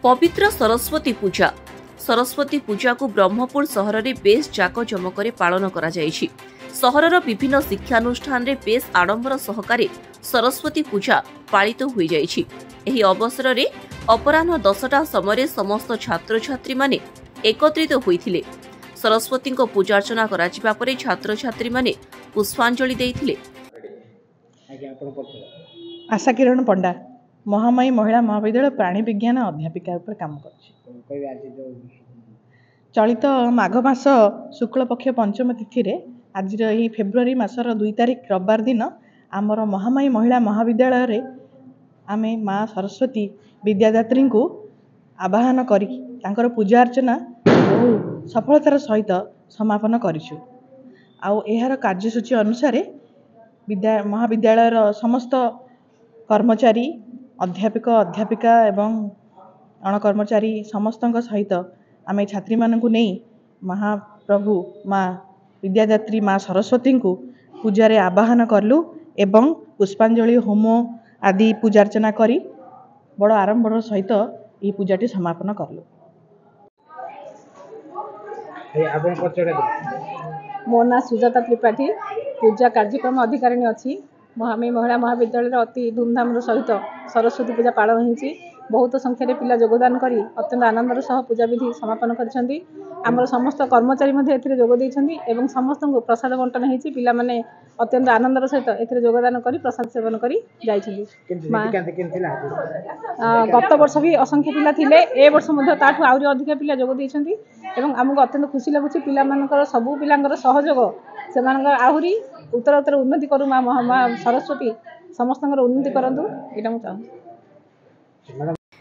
पवित्र सरस्वती पूजा सरस्वती पूजा को ब्रह्मपुर सहर में बेस जाकजमक पालन करा जायछि। सहरर विभिन्न शिक्षानुष्ठान रे बेस आडंबर सहकारे सरस्वती पूजा पालित होई जायछि। एही अवसर में अपराह्न 10टा समय समस्त छात्र छात्री माने एकत्रित होइथिले। सरस्वती को पूजार्चना करा जिबा परे छात्र छात्री माने पुष्पांजलि देइथिले। आशा किरण पंडा महामाई महिला महाविद्यालय प्राणी विज्ञान अध्यापिका पर काम कर चलित माघ मास शुक्ल पक्ष पंचम तिथि आज फेब्रुआरी मासर 2 तारिख रविवार दिन आमर महामाई महिला महाविद्यालय रे आमे माँ सरस्वती विद्यादात्री को आवाहन करी तांकर पूजा अर्चना बहु सफलतार सहित समापन करिछु। आउ एहार कार्यसूची अनुसार महाविद्यालयर समस्त कर्मचारी अध्यापक अध्यापिका एवं अणकर्मचारी समस्त सहित आमे छात्री मानकु नहीं महाप्रभु माँ विद्यादात्री माँ सरस्वती को पूजारे आवाहन करलु एवं पुष्पांजलि होम आदि पूजार्चना करी बड़ आरंभर सहित ये पूजाटी समापन करलु। मो ना सुजाता त्रिपाठी पूजा कार्यक्रम अधिकारिणी अच्छी महामाई महिला महाविद्यालय अति धूमधाम सहित सरस्वती पूजा पालन होती। बहुत संख्यार पिला योगदान करी अत्यंत आनंदर सह पूजा विधि समापन करछंती। आमर समस्त कर्मचारी मध्ये एथिरे जोग दैछंती एवं समस्त को प्रसाद बंटन होईछि। पिला माने अत्यंत आनंदर सहित एथिरे योगदान करी प्रसाद सेवन करी जाइछंती। गत वर्ष भी असंख्य पिला थिले, ए वर्ष मध्ये ताठू आउरी अधिक पिला जोग दैछंती एवं हमको अत्यंत खुशी लागुछि। पिला मानकर सबु पिलांकर सहयोग सेमानकर आहुरी उत्तर उत्तर उन्नति करू माँ सरस्वती समस्तंकर उन्नति करंतु एटा मु चाहूँ।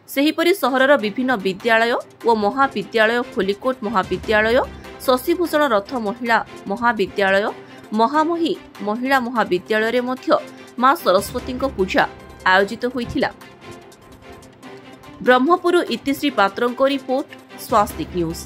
सेहीपरि सहरर विभिन्न विद्यालय और महाविद्यालय खोलिकोट महाविद्यालय शशिभूषण रथ महिला महाविद्यालय महामही महिला महाविद्यालय मध्य माँ सरस्वती पूजा आयोजित होइथिला। ब्रह्मपुर इतिश्री पात्रଙ୍କ रिपोर्ट स्वास्तिक न्यूज।